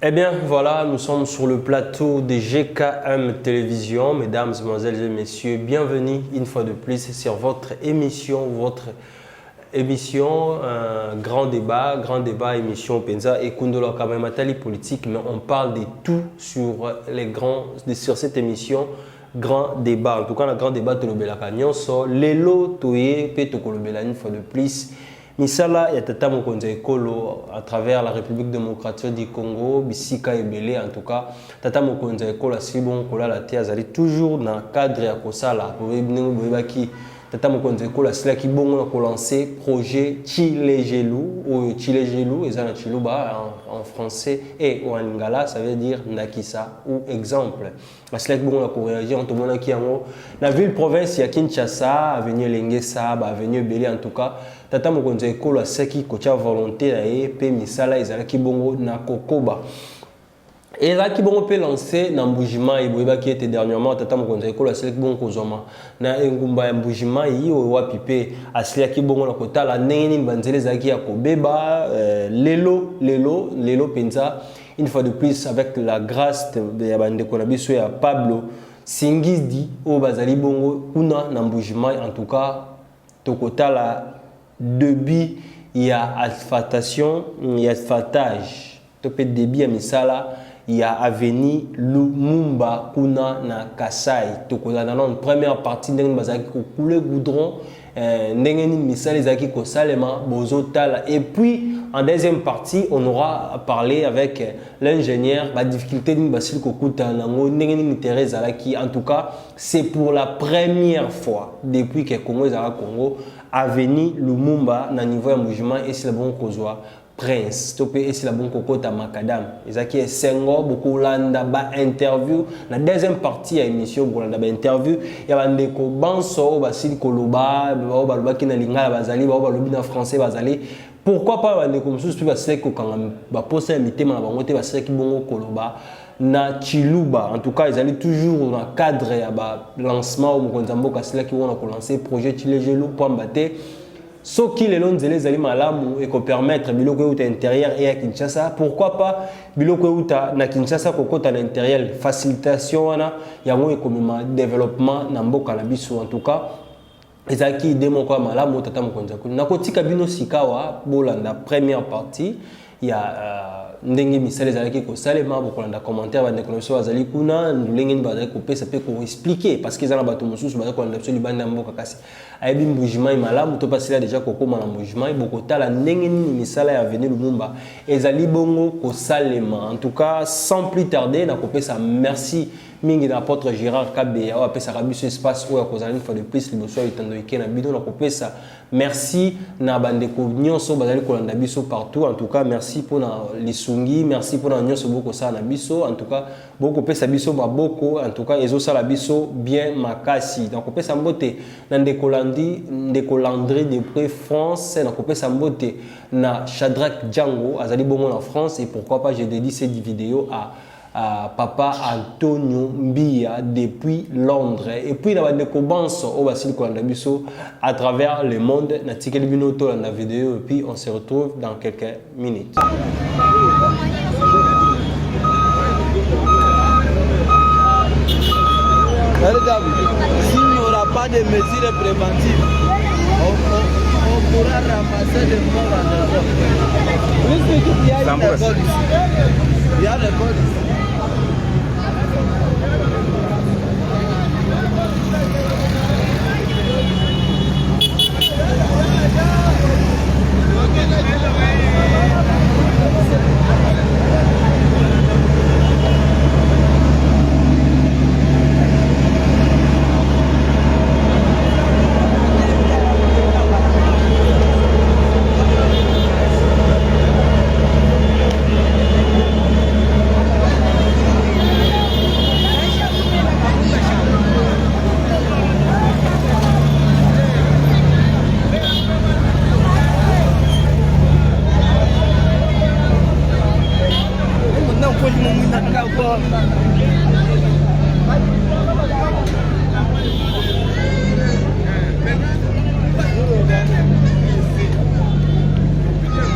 Eh bien, voilà, nous sommes sur le plateau de GKM Télévision. Mesdames, Mesdemoiselles et Messieurs, bienvenue une fois de plus sur votre émission, grand débat, émission Penza et Kundolo Kamematali politique, mais on parle de tout sur cette émission, grand débat. En tout cas, le grand débat de l'Obélaka Nyonso, Lelo, Toye, Petokolombela une fois de plus. Misala ya tata mokonza ekolo à travers la République démocratique du Congo, Bisika Ebele en tout cas, tata mokonza ekolo asibon kola la te azali toujours dans cadre ya kosala pour baki tata mokonza ekolo asila ki bongo na ko lancer projet Chilejelou ou Chilejelou ezana Chiluba en français et en lingala ça veut dire Nakisa ou exemple. Asila ki bongo na ko réagir en tout monde qui yango la ville province ya Kinshasa, avenue Lengesa, avenue Ebele en tout cas. Tata mokonza ekolo aseki kocha volonté na ye pe misala ezalaki bongo na kokoba. Ezalaki bongo pe lancé na Mbujima eboyeba ki était dernièrement tata mokonza ekolo aseki bongo kozoma na engumba ya Mbujima yi wapi pe aseki bongo na kotala ndenge nini banzele ezalaki ya kobeba lelo penza une fois de plus avec la grâce de ya bandeko na biso ya Pablo Singizdi o bazali bongo kuna na Mbujima en tout cas tokotala débit, il y a asphaltation, il y a asphaltage. Topé débit à misala, il y a avenue Lumumba kuna na Kasai. Tokoza dans une première partie ndenge bazaki ko couler goudron, ndenge ni misala ezaki ko salema bozotala et puis en deuxième partie, on aura parlé avec l'ingénieur la difficulté d'une basil kokuta nango ndenge ni Thérèse Alaki. En tout cas, c'est pour la première fois depuis que Congo est à Congo avenue Lumumba na niveau ya mouvement et c'est la bonne kozwa prince topé et c'est la bonne kokota makadam ezaki esengo beaucoup landa ba interview na deuxième partie ya émission bolanda ba interview ya bandeko banso basili koloba ba loba ki na lingala bazali ba lobi na français bazali pourquoi pas bandeko mususu pe basili ko kanga ba posa ya mitema na bango te basili ki bongo koloba na Chiluba. En tout cas, ils allaient toujours dans le cadre de lancement où Mkonzambo Kasila qui vont lancer projet Chilejelou pour embattre. Ce qui les longs les allaient malamu et qu'on permettre biloko outa intérieur et à Kinshasa. Pourquoi pas biloko outa na Kinshasa kokota à l'intérieur facilitation wana yango ekomema développement na mboka na biso en tout cas. Ezaki demo kwa malamu tata Mkonzako. Na kotika bino sikawa bolanda première partie il y a ndenge misale ezalaki ko salema bokolanda commentaire ba déclaration azali kuna ndenge bazali ko pesa pe ko expliquer parce que ezana bato mususu bazali kolanda biso libanda mboka kasi ayebi mbujima malamu to pasila déjà kokoma na mbujima bokotala ndenge nini misala ya avenue Lumumba ezali bongo ko salema en tout cas sans plus tarder na ko pesa merci mingi na apôtre Gérard Kabeya wa pesa rabiso espace où ya kozala une fois de plus liboso itando ikena bidon na ko pesa merci na bandeko nyonso bazali kolanda biso partout en tout cas merci pour na lisungi merci pour na nyonso boko sa na biso en tout cas boko pesa biso baboko en tout cas ezo sala biso bien makasi donc pesa mbote na ndeko Landry de près France na pesa mbote na Shadrack Django azali bongo na France et pourquoi pas j'ai dédié cette vidéo à Papa Antonio Mbia depuis Londres et puis na bandeko banso au basili kolanda biso à travers le monde na tikeli bino to la vidéo et puis on se retrouve dans quelques minutes. S'il n'y aura pas de mesures préventives, on pourra ramasser des morts en Europe. Il y a des polices.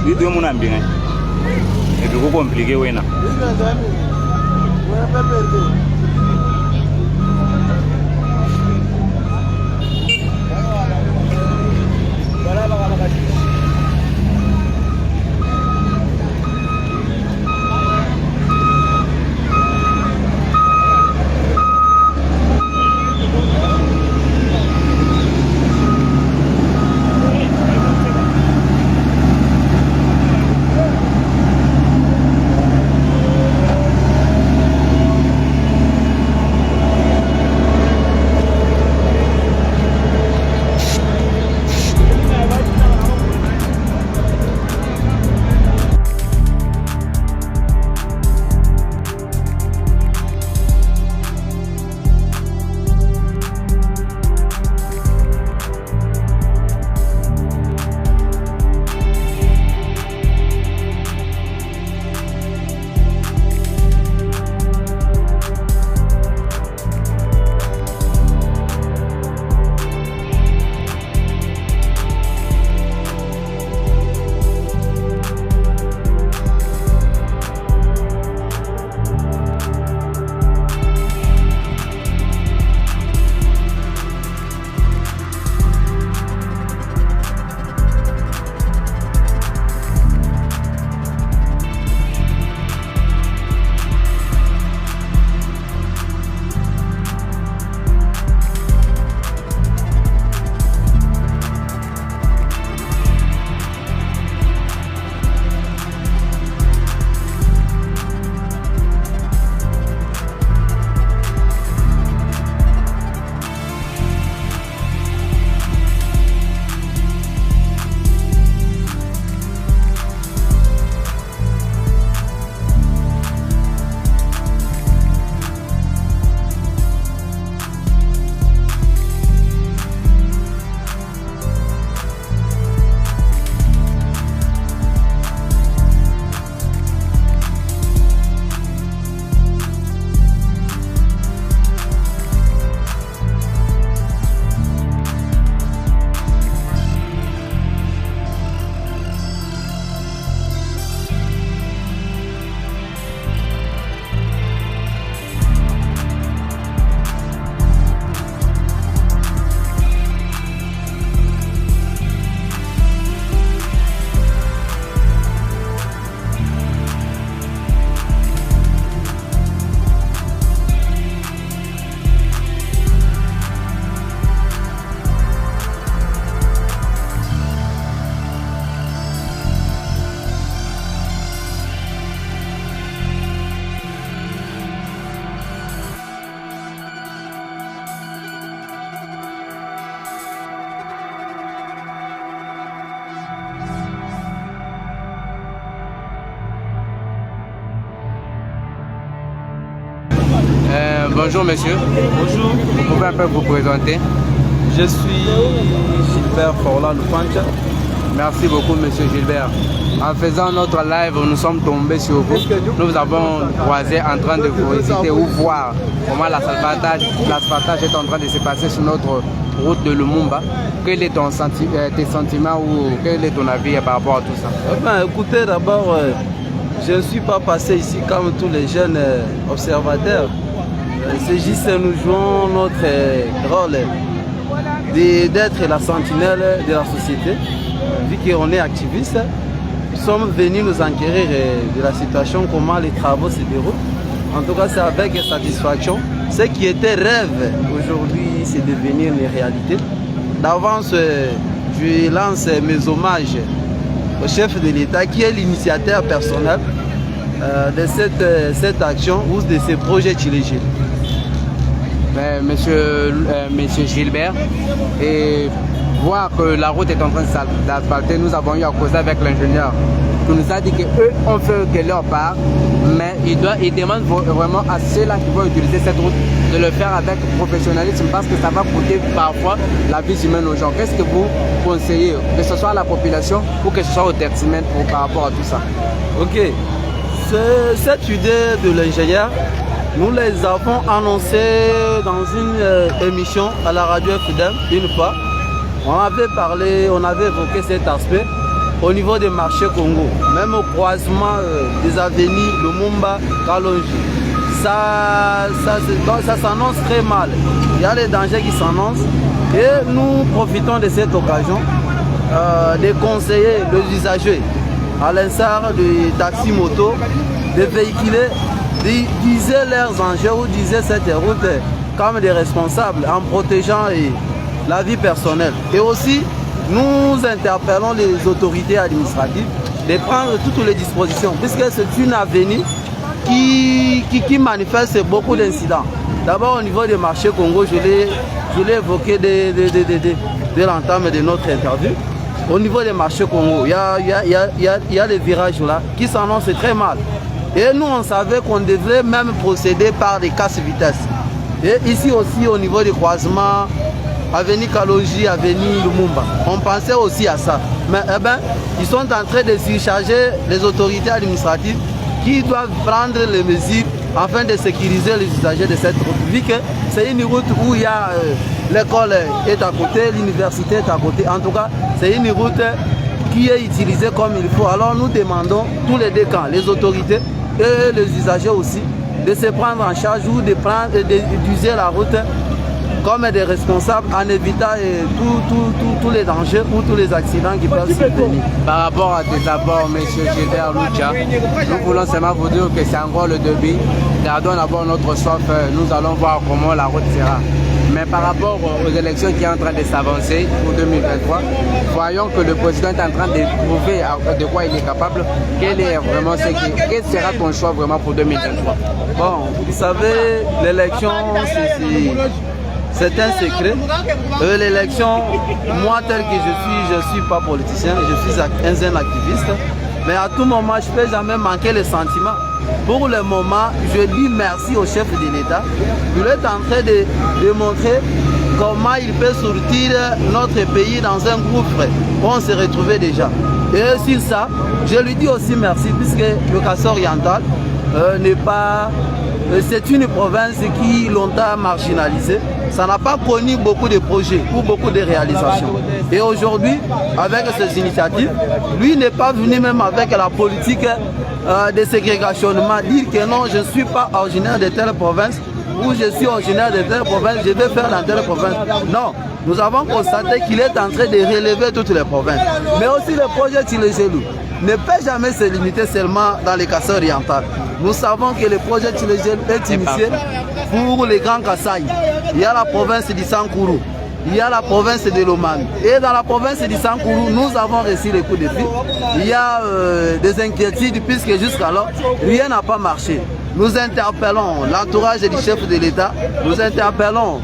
Video muna mbinga. et puis compliqué wena. Bonjour monsieur. Bonjour. Vous pouvez un peu vous présenter? Je suis Gilbert Forlan Lupancha. Merci beaucoup monsieur Gilbert. En faisant notre live, nous sommes tombés sur vous. Nous vous avons croisé en train de vous visiter ou voir comment l'asphaltage est en train de se passer sur notre route de Lumumba. Quel est tes sentiments ou quel est ton avis par rapport à tout ça? Écoutez, d'abord, je ne suis pas passé ici comme tous les jeunes observateurs. C'est juste que nous jouons notre rôle d'être la sentinelle de la société. Vu qu'on est activiste, nous sommes venus nous enquérir de la situation, comment les travaux se déroulent. En tout cas, c'est avec satisfaction. Ce qui était rêve, aujourd'hui, c'est devenu une réalité. D'avance, je lance mes hommages au chef de l'État qui est l'initiateur personnel de cette action ou de ce projet Tchilégiles. Monsieur Gilbert, et voir que la route est en train d'asphalter, nous avons eu à causer avec l'ingénieur qui nous a dit qu'eux ont fait que leur part, mais il demande vraiment à ceux-là qui vont utiliser cette route de le faire avec professionnalisme parce que ça va coûter parfois la vie humaine aux gens. Qu'est-ce que vous conseillez, que ce soit à la population ou que ce soit au taximètre par rapport à tout ça? Ok, cette idée de l'ingénieur, nous les avons annoncés dans une émission à la radio FDM une fois. On avait évoqué cet aspect. au niveau des marchés Congo, même au croisement des avenues Lumumba, Kalonji. Ça s'annonce très mal. Il y a les dangers qui s'annoncent et nous profitons de cette occasion de conseiller les usagers à l'instar des taxis moto, de véhiculer, d'utiliser leurs enjeux ou d'utiliser cette route comme des responsables en protégeant la vie personnelle. Et aussi, nous interpellons les autorités administratives de prendre toutes les dispositions, puisque c'est une avenue qui manifeste beaucoup d'incidents. D'abord au niveau des marchés Congo, je l'ai évoqué dès l'entame de notre interview. Au niveau des marchés Congo, il y a les virages là qui s'annoncent très mal. Et nous, on savait qu'on devait même procéder par des casse-vitesse. Et ici aussi, au niveau des croisements, avenue Kalonji, avenue Lumumba, on pensait aussi à ça. Mais ils sont en train de surcharger les autorités administratives qui doivent prendre les mesures afin de sécuriser les usagers de cette route. Vu que c'est une route où il y a l'école est à côté, l'université est à côté. En tout cas, c'est une route qui est utilisée comme il faut. Alors nous demandons tous les deux camps, les autorités et les usagers aussi, de se prendre en charge ou d'user la route comme des responsables en évitant tous les dangers ou tous les accidents qui peuvent survenir. Par rapport à tes apports, M. Gilbert Lucha, nous voulons seulement vous dire que c'est encore le début. Gardons d'abord notre soif, nous allons voir comment la route sera. Mais par rapport aux élections qui sont en train de s'avancer pour 2023, voyons que le président est en train de prouver de quoi il est capable. Quel sera ton choix vraiment pour 2023? Bon, vous savez, l'élection, c'est un secret. L'élection, moi tel que je ne suis pas politicien, je suis un activiste. Mais à tout moment, je ne peux jamais manquer les sentiments. Pour le moment, je dis merci au chef de l'État. Il est en train de montrer comment il peut sortir notre pays dans un gouffre où on se retrouvait déjà. Et sur ça, je lui dis aussi merci puisque le Kasaï oriental n'est pas... C'est une province qui longtemps marginalisée. Ça n'a pas connu beaucoup de projets ou beaucoup de réalisations. Et aujourd'hui, avec ces initiatives, lui n'est pas venu même avec la politique de ségrégationnement, dire que non, je ne suis pas originaire de telle province ou je suis originaire de telle province, je vais faire dans telle province. Non, nous avons constaté qu'il est en train de relever toutes les provinces. Mais aussi le projet Tchilégelou ne peut jamais se limiter seulement dans les Kasaï orientales. Nous savons que le projet Tchilégelou est initié pour les grands Kasaï. Il y a la province du Sankourou, il y a la province de Lomami. Et dans la province du Sankourou, nous avons reçu les coups de fil. Il y a des inquiétudes puisque jusqu'alors, rien n'a pas marché. Nous interpellons l'entourage du chef de l'État, nous interpellons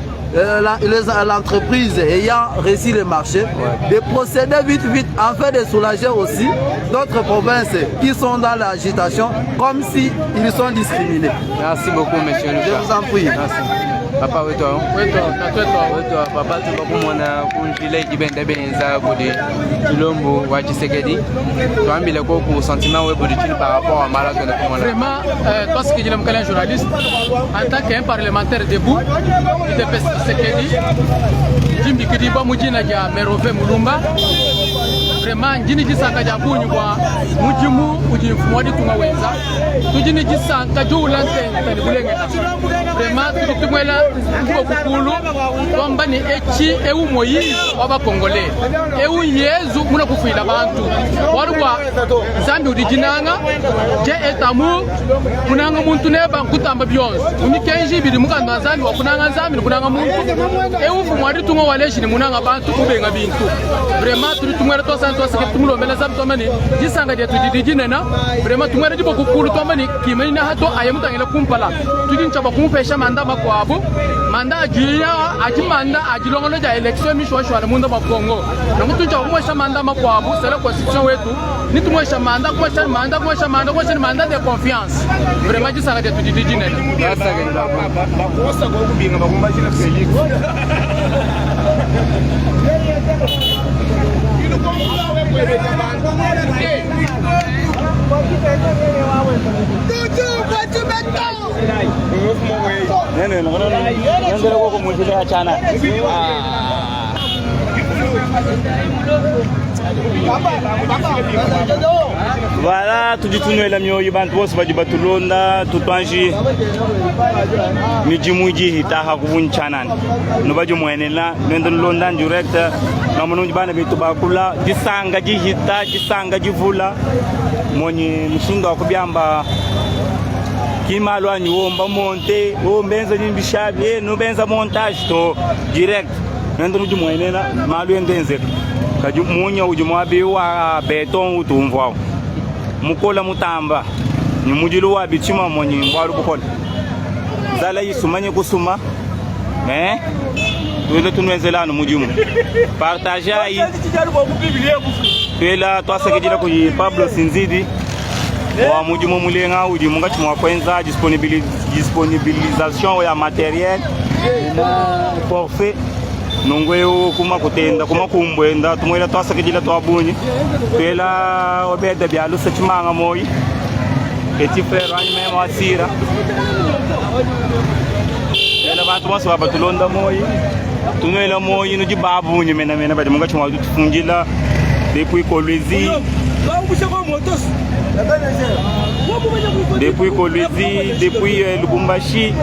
l'entreprise ayant reçu le marché, de procéder vite afin de soulager aussi d'autres provinces qui sont dans l'agitation comme s'ils sont discriminés. Merci beaucoup, monsieur. Je vous en prie. Merci. Papa wetu papa tubakumona kunjile kibende benza bodi Chilombo wa Tshisekedi tuambile ko ku sentiment we bodi par rapport à Marathon de Kumona. Vraiment toi ce que je l'aime un journaliste en tant qu'un parlementaire debout il de Tshisekedi Jimbi Kidiba mujina ja Merove Mulumba vraiment njini jisanga ja bunyu kwa mujimu ujimfumwadi tunga wenza tujini jisanga julante tani bulengeta vraiment tutumwela kukulu kwamba ni echi eu Moïse waba Congolais eu Yezu muna kufuila bantu warwa zambi udijinanga je etamu kunanga muntu neba nkutamba byonse unikenji biri mukanda zambi wakunanga zambi kunanga muntu eu fumwadi tunga waleshi ni munanga bantu kubenga bintu vraiment tutumwela tosanto sike tumulombela zambi tomani jisanga je tudijinena vraiment tumwela jibo kukulu tomani kimeni na hato ayemutangela kumpala tudincha bakumpesha mandama kwa manda ajiya ajimanda ajilongolo ja election mishwashwa na mundo makongo na mutunja kumwesha manda makwabu sala constitution wetu ni tumwesha manda kumwesha manda de confiance vraiment jisanga de tudijine Grâce à bakosa ko kubinga bagomba kina Felix ino ko mulawe kwebe kabantu Nene, no, no, no. Voilà, tujitunwela myoyo bantu bose baji batulonda tutwanji mijimuji hitaha kuvunchanan no baji mwenela nendo londa direct na mununji bana bitu bakula jisanga jihita jisanga jivula monye mushinga wakubyamba kimalo anyomba monte o benza nyimbishabi no benza montage to direct nendo nuji mwenela malu endenze kaju munya ujumwabi wa beton utumvwa mukola mutamba ni mujilu wa bichima monyi ngwaru bukola zala yisumanye kusuma tuele tunwenzelano mujimu partage ayi tuela twasakejila ku Pablo Sinzidi wa mujimu mulenga uji munga chimwa kwenza disponibilisation ya matériel na forfait nongweo kuma kutenda kuma kumbwenda tumwela twasakejila twabunyi tuela obeda byalu sachimanga moyi eti frère ani mema wasira ela bantu bose babatulonda moyi tunwela moyi no jibabunyi mena badi munga chimwa tutufungila depuis Kolwezi depuis Lubumbashi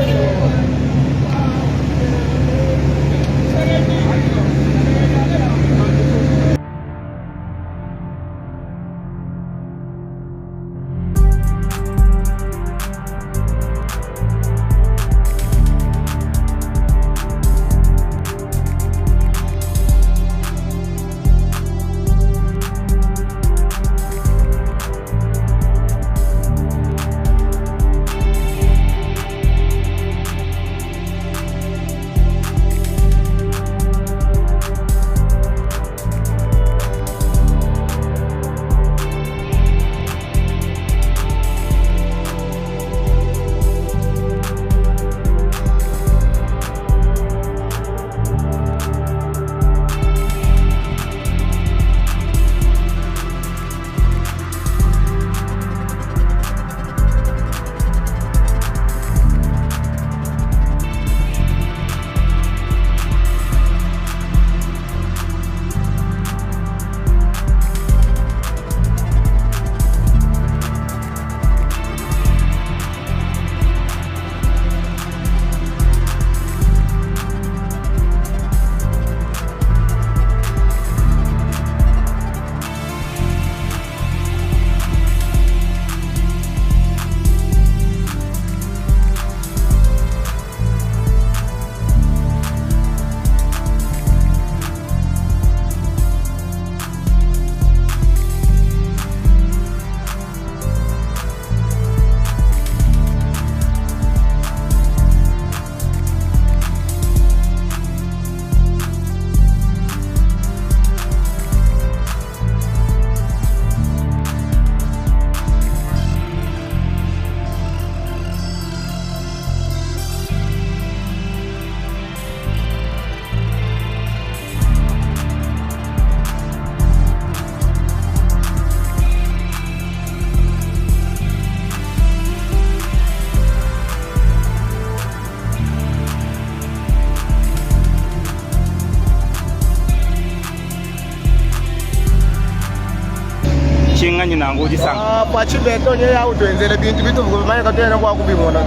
chinganyi nango jisanga pachi beto nye ya utwenzele bintu bitu manye katwena kwa kubimona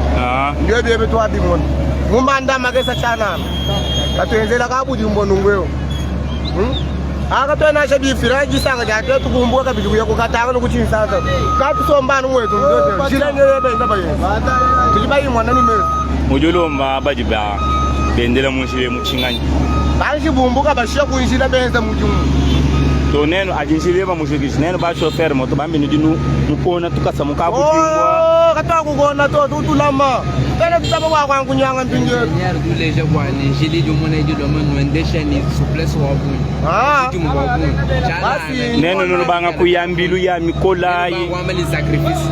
ndio bie betu abimona ngumanda magesa chana katwenzela kabuji mbono ngweo akatwena asha bifira jisanga jate tukumbuka kabili kuya kukatanga nokuchinsanza katusombana mwetu ndote jilengele benda baye tujibayi mwana ni mezi mujulomba bajiba bendela munshile muchinganyi banji bumbuka bashia kuinjila benza mujumu to neno ajinshile ba mushikisi neno ba chauffeur moto bambi ndinu mukona tukasa mukabu tingwa katwa kukona to tutulama tena tutaba kwa kwangu nyanga mpinje nyar kuleje kwa ni jili jumone jido manu endesha ni souplesse wa bu tumu wa bu neno no banga kuyambilu ya mikola yi wa mali sacrifice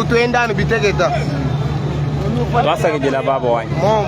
tuenda ni bitegeta basa kejela baba wani mom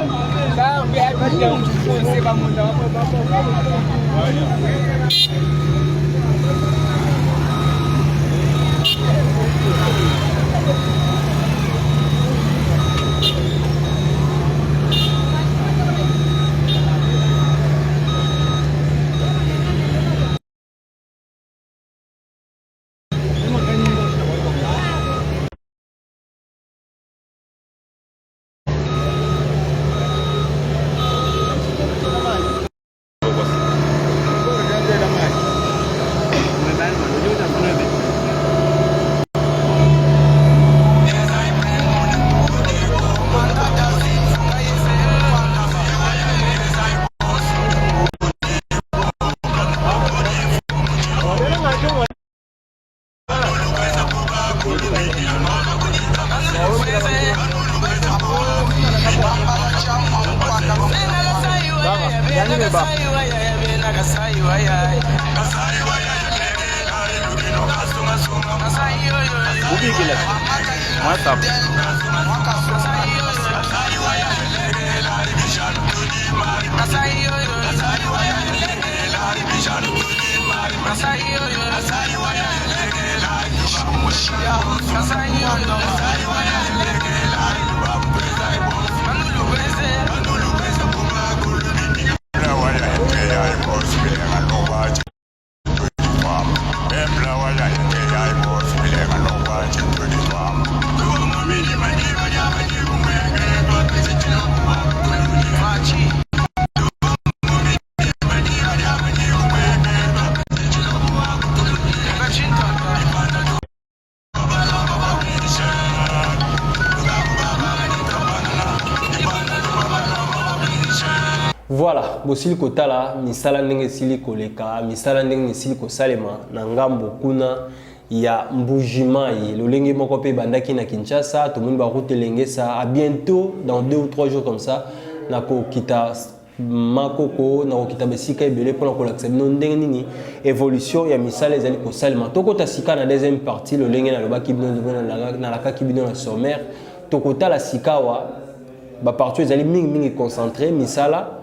Voilà, bosili kotala misala ndenge sili koleka, misala ndenge sili kosalema na ngambo kuna ya Mbujimai. Lolenge moko pe bandaki na Kinshasa, tout le monde va routelenge ça. À bientôt, dans 2 ou 3 jours comme ça, nako kita makoko nako kita besika ebele pour nako laksa ndenge nini évolution ya misala ezali kosalema. Toko tasika na deuxième partie, lolenge na loba kibino na la kibino na sommaire. Toko tala sikawa ba partout ezali mingi concentré misala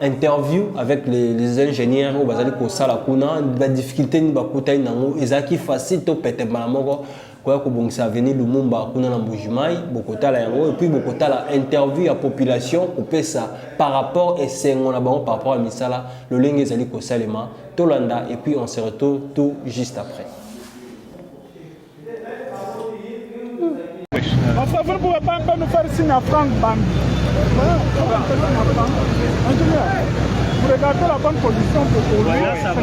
interview avec les ingénieurs ou bazali ko sala kuna ba difficulté ni ba kota nango ezaki facile to pete malamoko kwa ko bongisa venir Lumumba kuna na Mbujimai bokota la yango et puis bokota la interview à population ko pesa par rapport et sengo na bango par rapport à misala le lenge ezali ko salema tolanda et puis on se retrouve tout juste après. Enfin, vous ne pouvez pas encore nous faire signe à Franck Bambi. Vous regardez la bonne position de Polo. Là, ça va.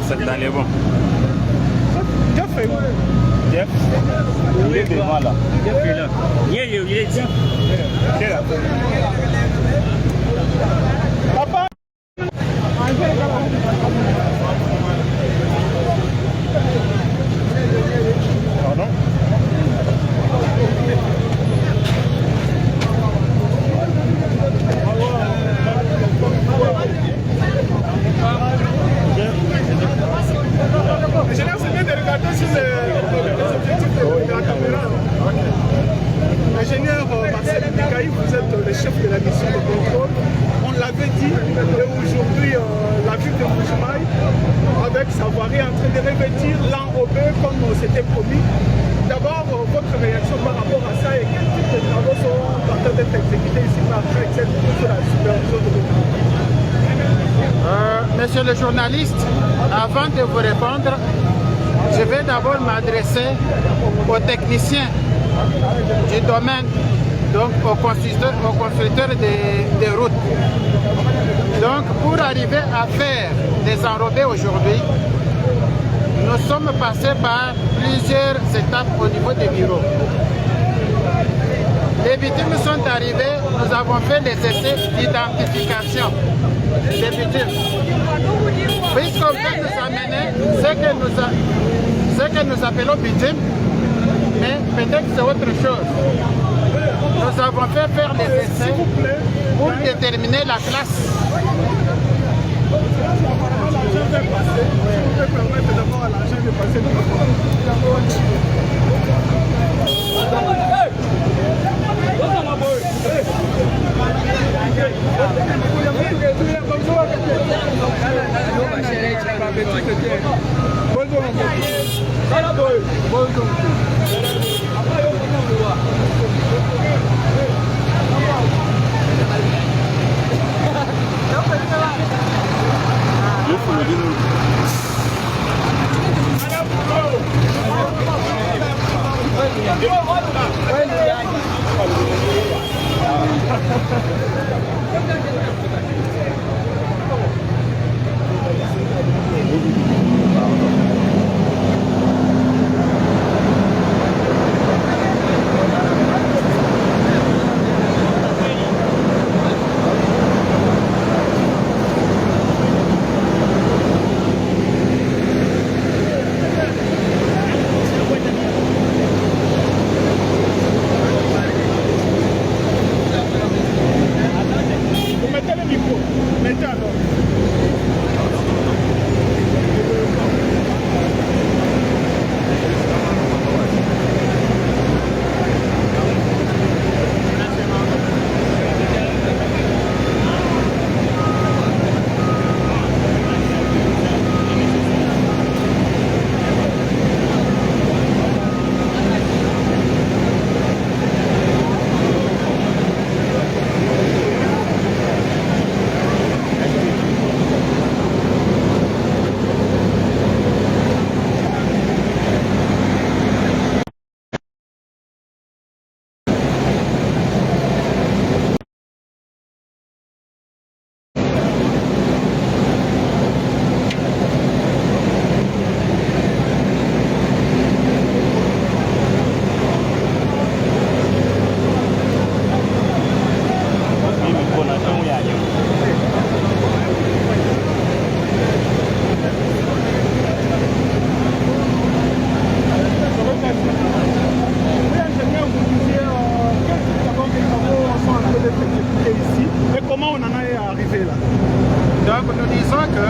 C'est dans les bons. Jeff est où? Jeff, il est devant là. Jeff est là. Il est ici. C'est là. Papa. Pardon? Ingénieur, c'est bien de regarder sur les objectifs de la caméra. Ingénieur Marcel Mikaï, vous êtes le chef de la mission de contrôle. On l'avait dit, et aujourd'hui, la ville de Mbujimai, avec Savoirie, est en train de revêtir l'enrobé comme c'était promis. D'abord, votre réaction par rapport à ça et quel type de travaux sont en train d'être exécutés ici par Excel sur la supervision de l'État? Monsieur le journaliste, avant de vous répondre, je vais d'abord m'adresser aux techniciens du domaine, donc aux constructeurs des routes. Donc pour arriver à faire des enrobés aujourd'hui, nous sommes passés par plusieurs étapes au niveau des bureaux. Les victimes sont arrivées, nous avons fait des essais d'identification des victimes. Puisqu'on peut nous amener ce que nous appelons victimes, mais peut-être c'est autre chose. Nous avons fait faire des essais pour déterminer la classe. Donc nous disons que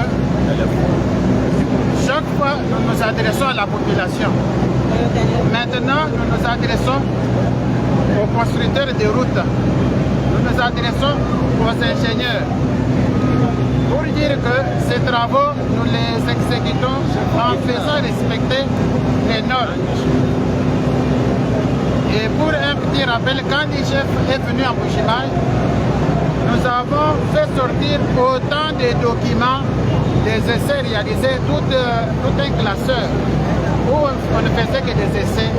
chaque fois nous nous adressons à la population. Maintenant nous nous adressons aux constructeurs de routes. Nous nous adressons aux ingénieurs pour dire que ces travaux, nous les exécutons en faisant respecter les normes. Et pour un petit rappel, quand l'IGF est venu à Mbuji-Mayi, nous avons fait sortir autant de documents, des essais réalisés, tout un classeur où on ne faisait que des essais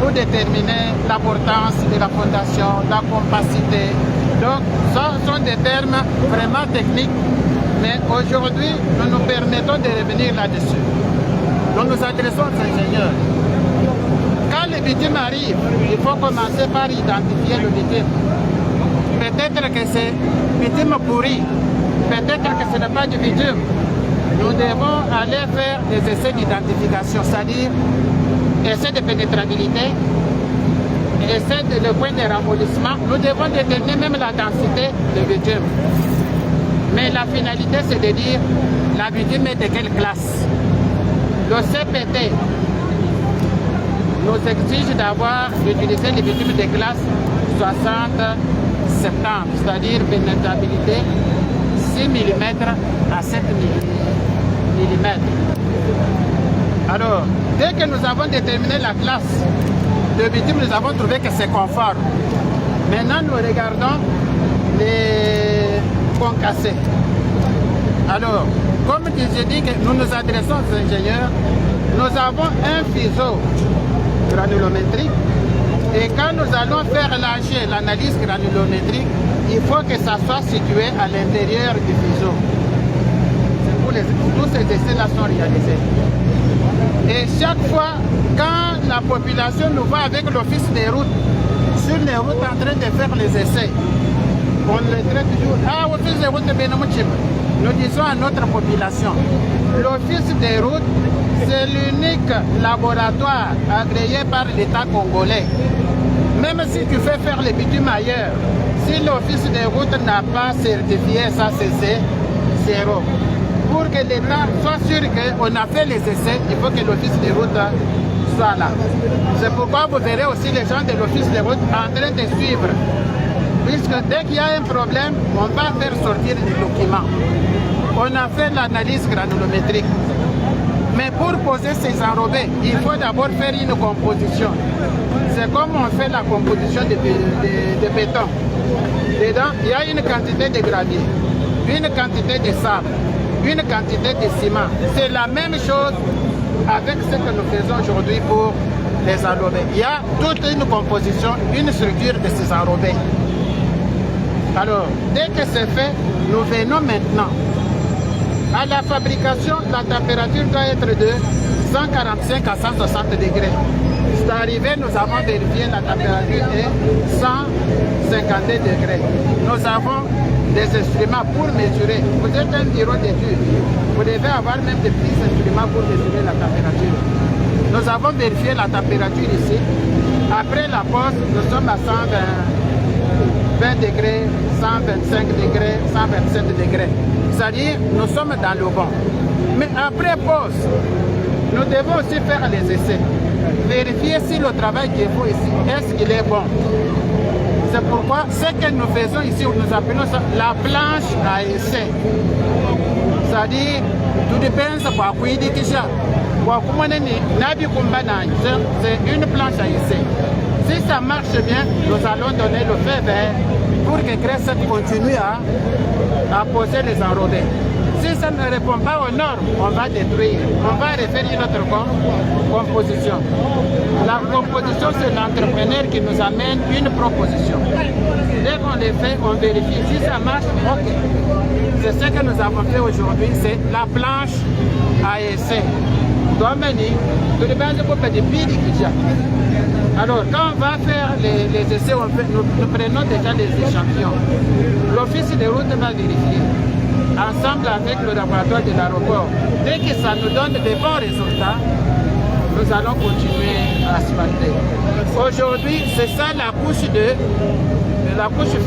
pour déterminer l'importance de la fondation, la compacité. Donc, ça sont des termes vraiment techniques, mais aujourd'hui, nous nous permettons de revenir là-dessus. Nous nous adressons aux ingénieurs. Quand le bitume arrive, il faut commencer par identifier le bitume. Peut-être que c'est bitume pourri, peut-être que ce n'est pas du bitume. Nous devons aller faire des essais d'identification, c'est-à-dire essais de pénétrabilité, essais de le point de remolissement. Nous devons déterminer même la densité de bitume. Mais la finalité, c'est de dire la bitume est de quelle classe. Le CPT nous exige d'utiliser les bitumes de classe 60-70, c'est-à-dire pénétrabilité 6 mm à 7 mm. Alors, dès que nous avons déterminé la classe de bitume, nous avons trouvé que c'est conforme. Maintenant, nous regardons les concassés. Alors, comme j'ai dit que nous nous adressons aux ingénieurs, nous avons un fuseau granulométrique et quand nous allons faire l'analyse granulométrique, il faut que ça soit situé à l'intérieur du fuseau. Tous ces essais-là sont réalisés. Et chaque fois, quand la population nous voit avec l'office des routes, sur les routes en train de faire les essais, on les traite toujours. Ah, office des routes, nous disons à notre population, l'office des routes, c'est l'unique laboratoire agréé par l'État congolais. Même si tu fais faire les bitumes ailleurs, si l'office des routes n'a pas certifié ça, c'est zéro. Pour que l'État soit sûr qu'on a fait les essais, il faut que l'office des routes soit là. C'est pourquoi vous verrez aussi les gens de l'office des routes en train de suivre. Puisque dès qu'il y a un problème, on va faire sortir des documents. On a fait l'analyse granulométrique. Mais pour poser ces enrobés, il faut d'abord faire une composition. C'est comme on fait la composition de béton. Dedans, il y a une quantité de gravier, une quantité de sable, une quantité de ciment. C'est la même chose avec ce que nous faisons aujourd'hui pour les enrobés. Il y a toute une composition, une structure de ces enrobés. Alors, dès que c'est fait, nous venons maintenant. À la fabrication, la température doit être de 145 à 160 degrés. C'est arrivé, nous avons vérifié la température est 150 degrés. Nous avons des instruments pour mesurer. Vous êtes un bureau d'études. Vous devez avoir même des petits instruments pour mesurer la température. Nous avons vérifié la température ici. Après la pause, nous sommes à 120 degrés, 125 degrés, 127 degrés. C'est-à-dire, nous sommes dans le bon. Mais après pause, nous devons aussi faire les essais. Vérifier si le travail qui est fait ici, est-ce qu'il est bon. C'est pourquoi ce que nous faisons ici, nous appelons ça la planche à essai. C'est-à-dire, tout dépend de quoi il dit que ça. C'est une planche à essai. Si ça marche bien, nous allons donner le feu vert pour que Crescent continue à poser les enrobés. Si ça ne répond pas aux normes, on va détruire. On va refaire une autre composition. La composition, c'est l'entrepreneur qui nous amène une proposition. Dès qu'on les fait, on vérifie. Si ça marche, ok. C'est ce que nous avons fait aujourd'hui, c'est la planche à essai. Alors, quand on va faire les essais, nous prenons déjà les échantillons. L'office de route va vérifier, ensemble avec le laboratoire de l'aéroport. Dès que ça nous donne de bons résultats, nous allons continuer à asphalter. Aujourd'hui, c'est ça la couche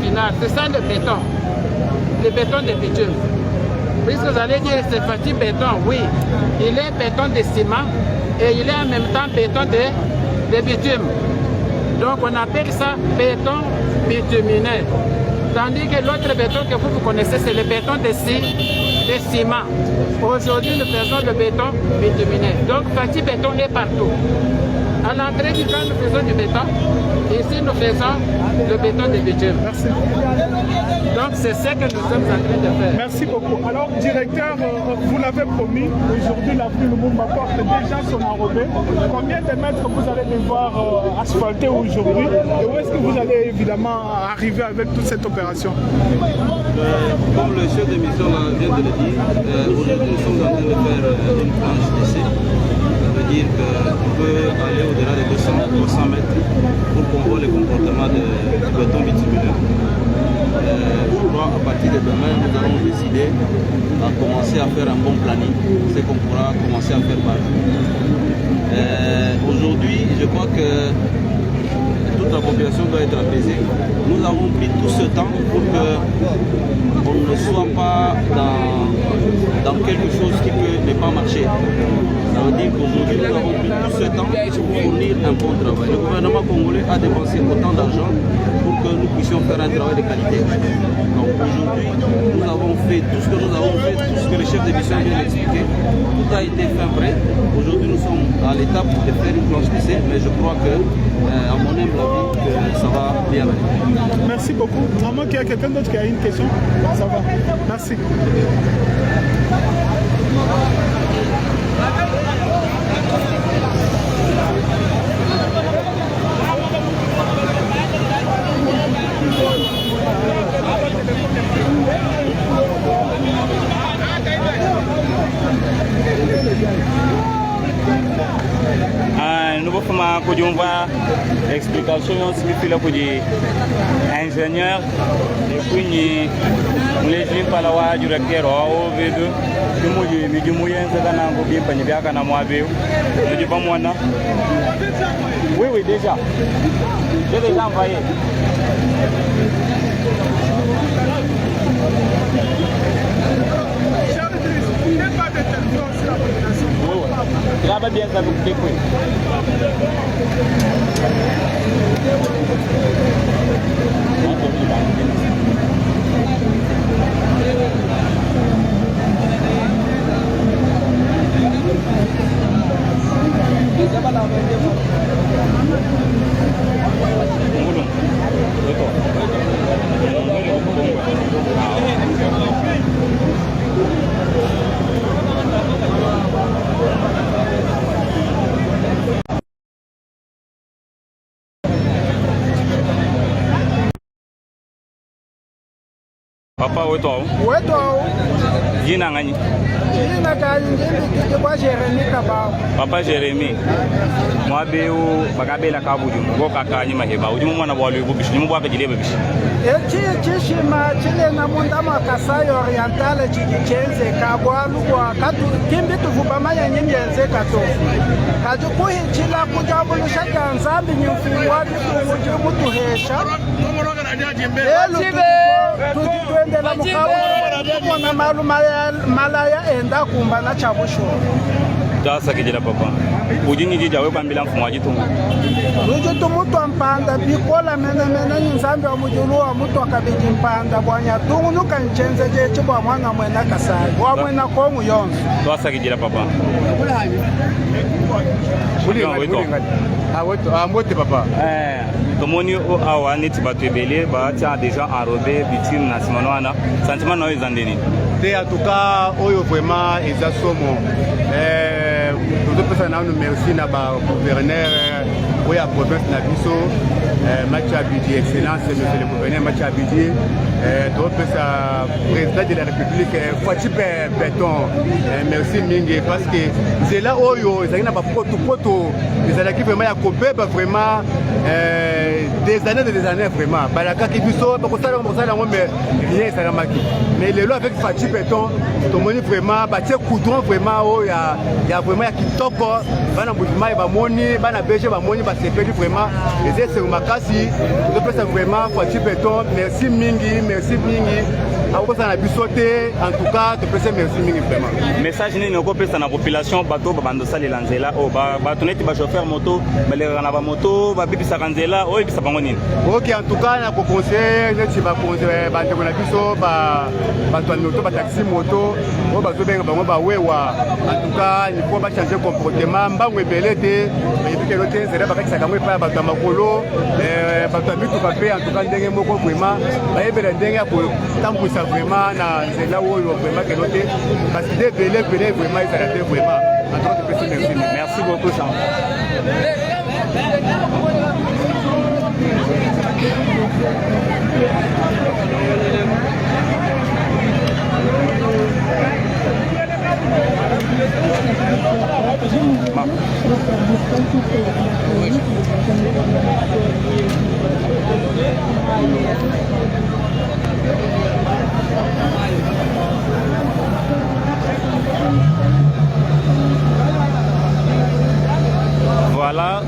finale, c'est ça le béton de bitume. Puisque vous allez dire c'est Fati béton, oui. Il est béton de ciment et il est en même temps béton de bitume. Donc on appelle ça béton bitumineux. Tandis que l'autre béton que vous connaissez, c'est le béton de ciment. Aujourd'hui, nous faisons le béton bitumineux. Donc Fati béton est partout. À l'entrée du camp, nous faisons du béton. Ici, nous faisons le béton de bitume. Merci. Donc c'est ce que nous sommes en train de faire. Merci beaucoup. Alors, directeur, vous l'avez promis, aujourd'hui l'avenue Lumumba porte déjà son enrobé. Combien de mètres vous allez devoir asphalter aujourd'hui et où est-ce que vous allez évidemment arriver avec toute cette opération? Comme le chef de mission vient de le dire, aujourd'hui nous sommes en train de faire une planche d'essai. Ça veut dire qu'on peut aller au-delà de 200-300 mètres pour qu'on voit le comportement du béton bitumineux. Je crois qu'à partir de demain, nous allons décider à commencer à faire un bon planning, c'est qu'on pourra commencer à faire par jour. Aujourd'hui, je crois que toute la population doit être apaisée. Nous avons pris tout ce temps pour qu'on ne soit pas dans quelque chose qui peut ne pas marcher. Ça veut dire qu'aujourd'hui, nous avons pris tout ce temps pour fournir un bon travail. Le gouvernement congolais a dépensé autant d'argent pour que nous puissions faire un travail de qualité. Donc aujourd'hui, nous avons fait tout ce que nous avons fait, tout ce que le chef de mission vient d'expliquer. Tout a été fait prêt. Aujourd'hui, nous sommes à l'étape de faire une planche d'essai, mais je crois que, à mon humble avis, que ça va bien aller. Merci beaucoup. À moins qu'il y a quelqu'un d'autre qui a une question, ça va. Merci. Nous avons fait explication sur ingénieur et puis nous les par la directeur au V2 oui, oui, déjà. J'ai déjà envoyé. Il va bien ça vous découvrir. Papa wetu jina ngani? Jina gani ndimi kwa Jeremy Kabao. Papa Jeremy mwabeu bakabela kabuju ngo kakanyi maheba ujumu mwana bwalu bubishi nyumu bwaka jilebe bishi. Chishima chile na munda Kasai Oriental chikichenze kabwalu kwa katu kimbi tuvubamanya nyinyenze katofu. Kajukuhi chila kujabulusha kanzambi nyufi wabi kumuji mutuhesha. Tuende la mukabo na malu malaya enda kumba na chabusho. Tasa kijela papa. Ujini jija we kwambila mfumo ajitunga. Rujutu mutu ampanda bikola mene nzambi wa mujulu wa mutu akabiji mpanda bwanya tungu nuka nchenze jeche bwa mwanga mwena Kasai. Wa mwena kongu yonsu. Tasa kijela papa. Mbote papa. Tomoni o awa neti batwebele ba tia déjà enrobé bitume na simonwana sentiment no ezandeni te en tout cas oyo vraiment eza somo tozopesa nanu merci na ba gouverneur oyo ya province na biso Mathieu Abidi excellence monsieur le gouverneur Mathieu Abidi tozopesa président de la république Fati Béton merci mingi parce que nzela oyo ezalaki na bapoto ezalaki vraiment ya kobeba vraiment des années vraiment. Balaka qui biso parce que ça mais rien ça maki. Mais le lot avec Fati Béton, to moni vraiment ba tie coudron vraiment oh y a vraiment ya kitoko bana mouvement ba moni bana BG ba moni ba sepeli vraiment les c'est makasi to pesa vraiment Fati Béton merci mingi en tout cas tu peux merci vraiment message ni ko pesa na population bato ba bando sali lanzela o ba tuneti ba chauffeur moto ba le na ba moto ba bibisa kanzela o ibisa bango nini. OK, en tout cas na ko conseiller neti ba conseiller ba ndeko na biso ba to moto ba taxi moto o ba zo benga bango ba wewa en tout cas il faut ba changer comportement mbango ebelete ba yibike lote zera ba kisa kamwe pa ba makolo ba to bitu ba pe en tout cas ndenge moko vraiment ba yebela ndenge ko tambu ça vraiment na zela oyo vraiment que noté parce que des belé vraiment ils arrêtent vraiment en tant que personne merci beaucoup Jean. Voilà,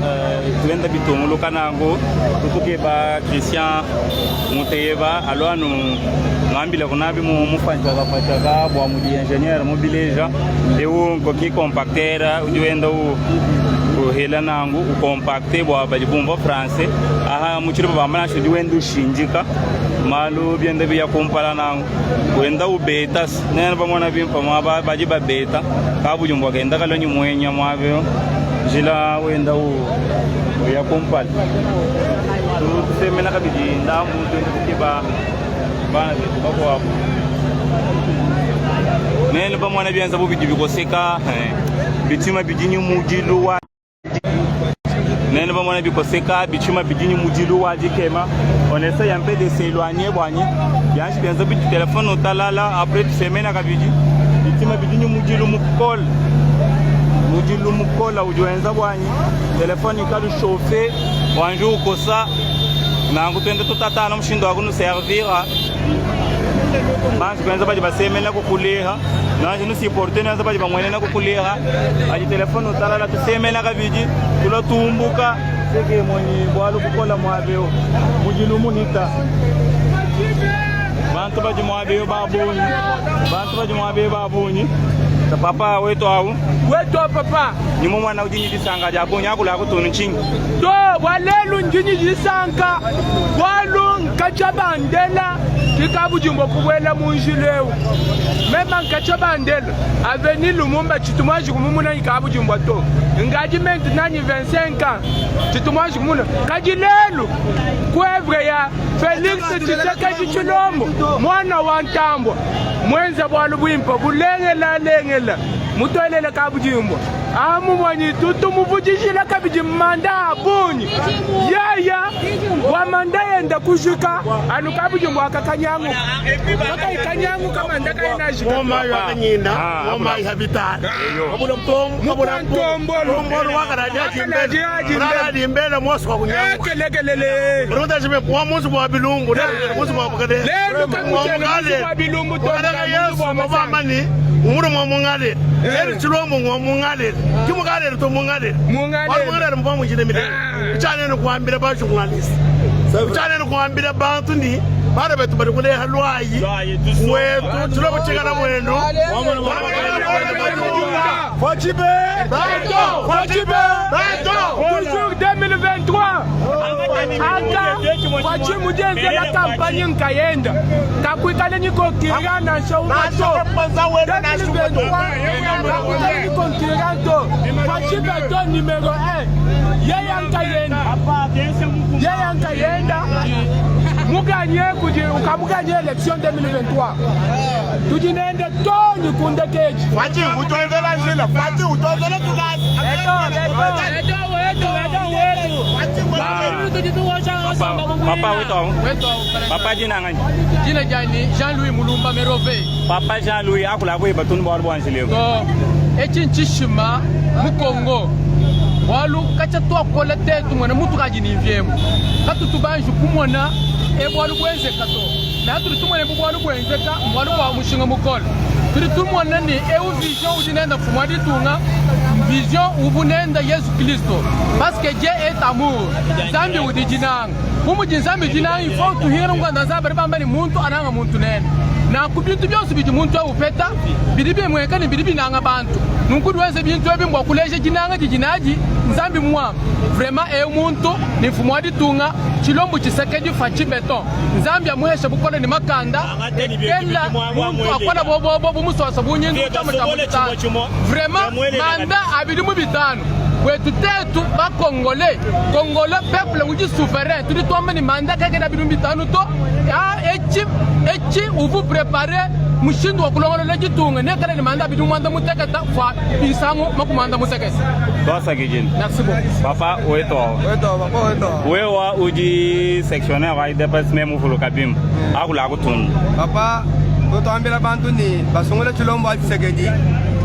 tuenda bitongolo kanango tutuke ba Christian Muteyeba alors nous ngambile kunabi mu fanja bwa mu ingénieur mobileja ewo ngoki compacteur ujuenda u hela nangu u compacter bwa bajibumba français aha mu chiro bamba nasho juenda shinjika malu bienda biya kompala nangu wenda u betas nene bamona bimpa maba bajiba beta kabujumba kenda kalonyi mwenya mwabyo jila wenda u ya kompal tu semena kabiji ndamu tukiba bana bako hapo nene bamwana byanza bubiji bikoseka bitima bijinyu mujilu wa nene bamwana bikoseka bitima bijinyu mujilu wa dikema on essaie un peu de s'éloigner bwani byanji byanza biji téléphone utalala après tu semena kabiji bitima bijinyu mujilu mukol mujilu mukola ujoenza bwanyi telefoni kalu chauffer wanju ukosa nangu twende tutatana mshindo wakunu servira manzi kwenza baji basemena kukuliha nanji nusiporte nanza baji bamwenena kukuliha aji telefoni utalala tusemena kabiji tula tumbuka seke mwenye bwalu kukola mwabeo mujilu munita bantu baji mwabeo babunyi papa wetu au papa ni mwana ujinyi disanga jabo nyako la kutunu nchingi to walelu njinyi disanga walu nkachabandela tikabujumbo kubwela munjileu mema nkachabandela aveni lumumba chitumwaji kumumuna ikabujumbo to ngaji menti nani 25 ans chitumwaji kumuna kajilelu kwevre ya Felix Tshisekedi Tshilombo mwana wa Ntambwe mwenza bwalu bwimpa bulengela mutoelela kabujimbo amu mwanyi tutu muvujishila kabiji manda abunyi yaya wa manda yenda kujuka anu kabujimbo akakanyangu ikanyangu kama ndaka inajika moma yakanyinda moma ihabitana kabula mtombolo wakaraja jimbele moswa kunyangu kelele roda jibe kwa musu mwa bilungu musu mwa bukade lelo kamutele mwa bilungu to yesu mabamani umuru mwa mungale Chilombo mwa mungale kimugale to mungale mvamu chide mide cyane no kwambira basho mwandisi cyane no kwambira bantu ni bare betu bari kule halwayi wetu Chilombo chigana mwendo Fachibe toujours 2023 aka Fachi mujenze la kampanye nkayenda kakwikale niko kirana shaumato 2023 niko kirana Fachibe to numéro 1 yeye nkayenda muganye ukamuganye election 2023 tujinende toni kunde keji Fachi utoendela njila Fachi utoendela tulasi Papa wetu papa jina ngani jina jani Jean-Louis Mulumba Merove papa Jean-Louis akula bwe batun bo albo anjilego echinchishima mu Congo walu kacha to kola tetu mwana mutu kajini vyemu katu tubanju kumona walu bwenze kato na turi tumwana walu bwenze ka walu wa mushinga mukola turi tumwana ni vision udinenda fumadi tunga vision ubunenda Yesu Kristo parce que Dieu est amour zambi udijinanga umujinzambi jinanga il faut tuhira nganda zabari bambani muntu ananga muntu nene na kubintu byose biji muntu awupeta bidibi mwekani bidibi nanga bantu nunkudi wese bintu ebimbwa kuleje jinanga jinaji nzambi mwa vraiment muntu ni fumwadi tunga chilombo chisekeji fachi beton nzambi amuhesha bukola ni makanda kenda muntu akona bobo bumusosa bunyindu chama chamutano vraiment manda abidimu bitano wetu tetu ba Congolais peuple uji souverain tudi twamba ni manda kake na bidimu bitano to echi ubu préparer mushindu wa kulongola leji tunga ne kala ni manda bidimu manda mutekata fa bisango makumanda musekesi Dosa kijini. Merci beaucoup. Papa, wewa uji sectionnaire wa dépassement mufulu kabim. Akula kutun. Papa, tuambira bantu ni basungule chilombo atisegedi.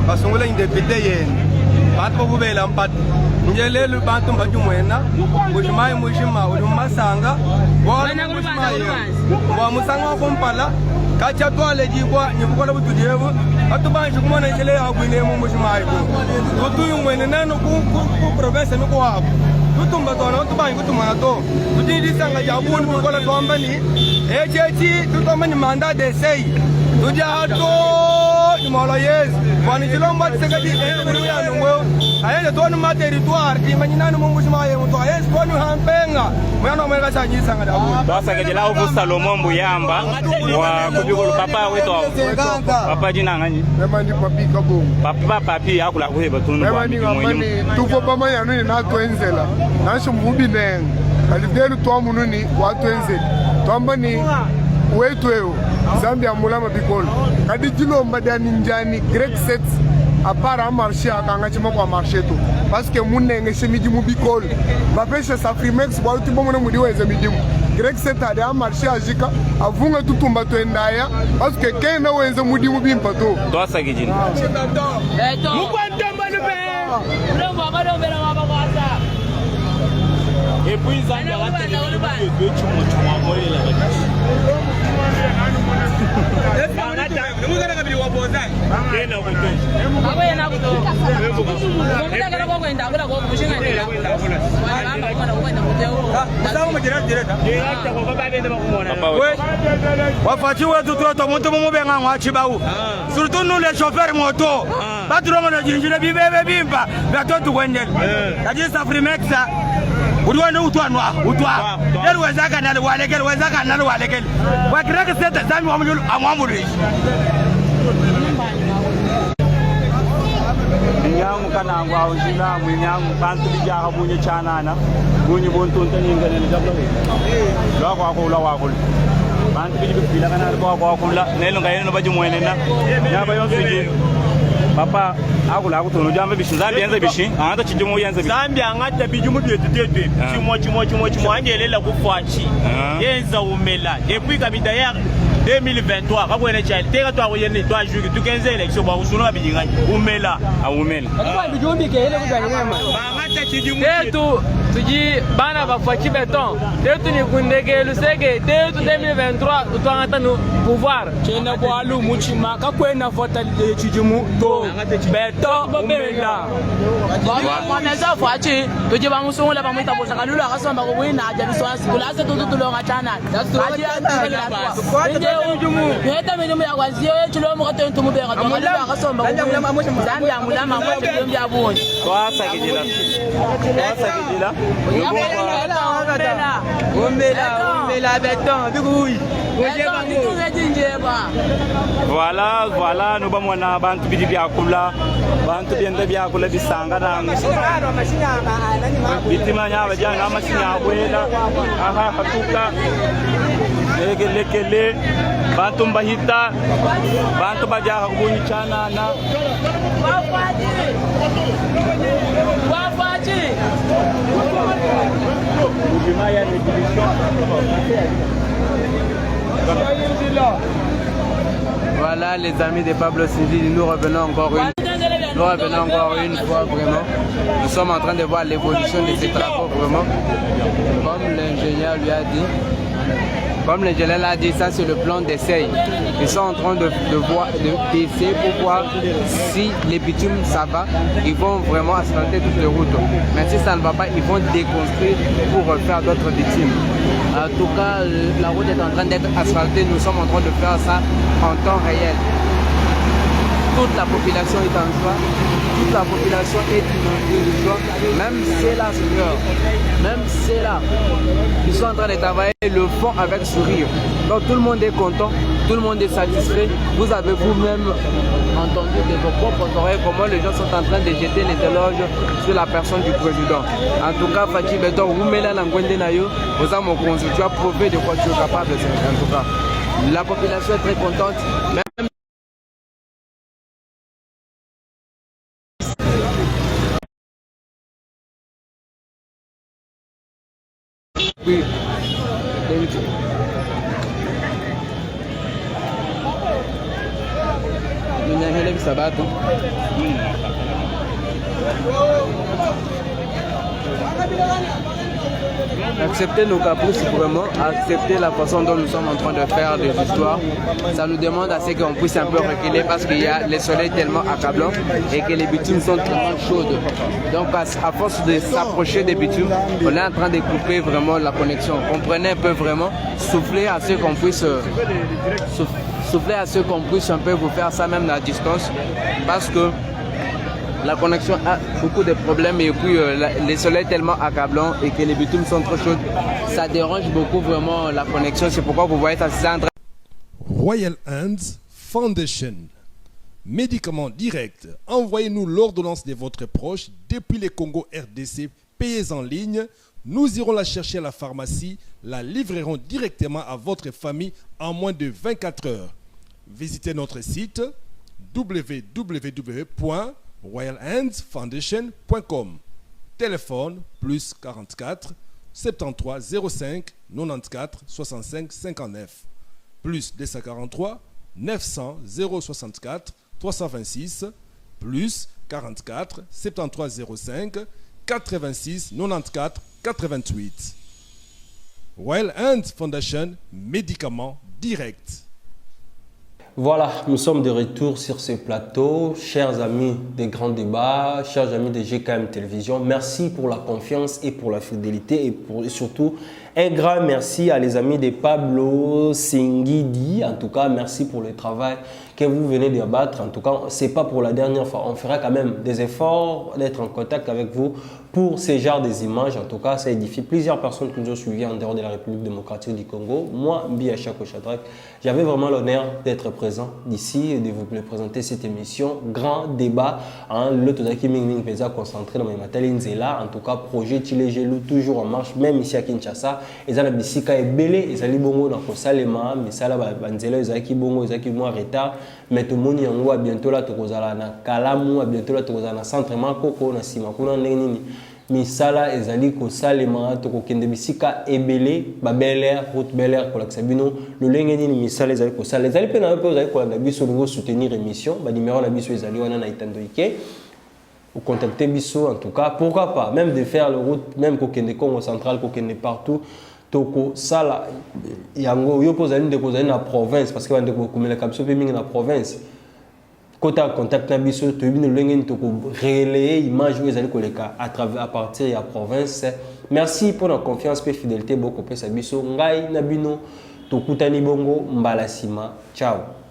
Basungule indepite yen. Bantu bubela mpat. Njelelu bantu mbaju mwena. Mujimai mujima ujumasanga. Wala mujimai. Wa musanga kumpala. Kacha twale jikwa nyibukola butujevu atubanju kumona chele ya gwine mu mujimai ko tutu yumwene nano ku province miko hapo tutumba tona tubanju kutumana to tudidi sanga ya buni bukola twambani echechi tutomani manda de sei tuja to ni molo yes kwani chilomba tsegadi enu ya nungo ayende tonu ma territoire imanyinani mu mujimai mu to yes tonu hampenga mwana mweka chanyi sanga da buni Dosa kejela ubu Salomon Buyamba wa kubikulu papa weto papa jina ngani Memani papi kabongo. papi akula kuheba tunu kwa Memani tuko bama ya nuni na twenzela. Nasho mubi neng. Alidelu twa mununi wa twenzela. Twamba ni wetu eo. Zambia mulama bikolo. Kadi jilo mbadani njani great sets apara marché akanga chima kwa marché to. Parce que munenge shemiji mubikolo. Bapesha Safrimex bwa uti bomo mudi weze midimu. Greg Seta de marché ajika avunga tutumba twendaya parce que kena wenze mudi mubimpa to Dosa kijini Mukwanda mbalupe Mlomba madombela mabakwaza Et puis Zambia la télévision chuma molela Kena kutoshi Awe na kuto Kumita kana kwa kwenda kula kwa kushinga ndela Wala kwa kwenda kuteo Sawa direct kwa baba bende bakumona wafachi wetu toto muntu mumubenga ngwachibau surtout nous les chauffeurs moto batrongo na jinjira bibebe bimpa batoto kwendela kaji Safrimexa uliwene utwanwa lero wezaka nalo walekele wa Greg Seta zami wa mjulu amwamuri Nyangu kanangu au jina mwenyangu bantu bijaha bunye chanana bunye bontonta nyingane ni jabla lo kwa ko la wa ko bantu bi bila kana ko la nelo ngayeno baji mwenena nyaba yo suje papa akula kutono jambe bishi Zambia yenza bishi anga chijumu yenza bishi Zambia ngata bijumu byetetete chimo angelela kufachi yenza umela depuis kabida ya 2023 kabwene chali teka twakuyene twajuki tukenze election ba usuna bijingani umela awumela Kwa bijumbi kele kuzanyema ngata chijumu Tetu tuji bana bafachi beton Tetu ni kundege lusege Tetu 2023 utwangata no pouvoir Chena kwa alu muchima kakwena vota chijumu to beton umela Mwaneza fachi tuji bamusungula bamwita bosakalula akasomba kubwina aja biswasi kulase tutulonga chana Aji anti ujumu heta mimi ya kwanzia chilombo kato ntumubeka to ngala akasomba kubwina Zambia mulama ngote byombi abonye Dosa kijila Umela beton bigui Voilà nous bamona bantu bidi byakula bantu byenda byakula bisanga nangu bitima nyaba jana amasinya kwela aha hatuka lekele bantu mbahita bantu bajaha kubunyi chana na wafaji Ujimaya ni Voilà les amis de Pablo Sidi, nous revenons encore une nous revenons encore une fois vraiment. Nous sommes en train de voir l'évolution de ces travaux vraiment. Comme l'ingénieur lui a dit. Comme l'ingénieur l'a dit, ça c'est le plan d'essai. Ils sont en train d'essayer pour voir si les bitumes ça va. Ils vont vraiment asphalter toutes les routes. Mais si ça ne va pas, ils vont déconstruire pour refaire d'autres bitumes. En tout cas, la route est en train d'être asphaltée. Nous sommes en train de faire ça en temps réel. Toute la population est en joie. Toute la population est inondée de joie. Même ceux-là, Seigneur, même ceux-là, ils sont en train de travailler, le font avec sourire. Donc tout le monde est content, tout le monde est satisfait. Vous avez vous-même entendu de vos propres oreilles comment les gens sont en train de jeter les éloges sur la personne du président. En tout cas, Fatih Beton, vous mettez la Ngwende Nayo, vous avez mon conseil, tu as prouvé de quoi tu es capable. En tout cas, la population est très contente. Même oui. Accepter nos caprices vraiment, accepter la façon dont nous sommes en train de faire des histoires, ça nous demande à ce qu'on puisse un peu reculer parce qu'il y a le soleil tellement accablant et que les bitumes sont tellement chaudes. Donc à force de s'approcher des bitumes, on est en train de couper vraiment la connexion. Comprenez un peu vraiment, souffler à ce qu'on puisse un peu vous faire ça même à distance parce que la connexion a beaucoup de problèmes et puis le soleil est tellement accablant et que les bitumes sont trop chaudes. Ça dérange beaucoup vraiment la connexion. C'est pourquoi vous voyez ça. Royal Hands Foundation. Médicaments directs. Envoyez-nous l'ordonnance de votre proche depuis le Congo RDC. Payez en ligne. Nous irons la chercher à la pharmacie. La livrerons directement à votre famille en moins de 24 heures. Visitez notre site www.royalhandsfoundation.com. Téléphone plus 44 73 05 94 65 59 plus 243 900 064 326 plus 44 73 05 86 94 88. Royal Hands Foundation, médicaments directs. Voilà, nous sommes de retour sur ce plateau. Chers amis des grands débats, chers amis de GKM Télévision, merci pour la confiance et pour la fidélité et surtout un grand merci à les amis de Pablo Singidi. En tout cas, merci pour le travail que vous venez d'abattre. En tout cas, ce n'est pas pour la dernière fois. On fera quand même des efforts d'être en contact avec vous pour ces genres des images. En tout cas, ça édifie plusieurs personnes qui nous ont suivis en dehors de la République démocratique du Congo. Moi, Mbi Chako Shadrack, j'avais vraiment l'honneur d'être présent d'ici et de vous présenter cette émission. Grand débat. Le Todaki Ming Ming Peza concentré dans mes matériels Nzela. En tout cas, projet Tilegelou toujours en marche, même ici à Kinshasa. Et ça, bisika est belé. Et ça, les bongo dans Kosalema. Mais ça, là, Banzela, ils ont bongo, ils ont moins retard. Mais tout le monde, yango a bientôt là, tokozala na Kalamu, a bientôt là, tokozala na centre Makoko, na Simakuna, Nini. Misala ezali ko salema to ko kende bisika ebele ba Bel Air route Bel Air ko la sabino le lenge ni misala ezali ko sala ezali pe na peu ezali ko na biso ngo soutenir émission ba numéro na biso ezali wana na itando ike ou contacter biso en tout cas pourquoi pas même de faire le route même ko kende Congo central ko kende partout toko sala yango yo pozali de kozali na province parce que bande ko kumela kapso pe mingi na province. Quand tu contact na biso to bino lengeni to ko relayer image où ezali koleka à partir de la province. Merci pour la confiance et fidélité beaucoup pe sa biso ngai na bino to kutani bongo mbala sima. Ciao.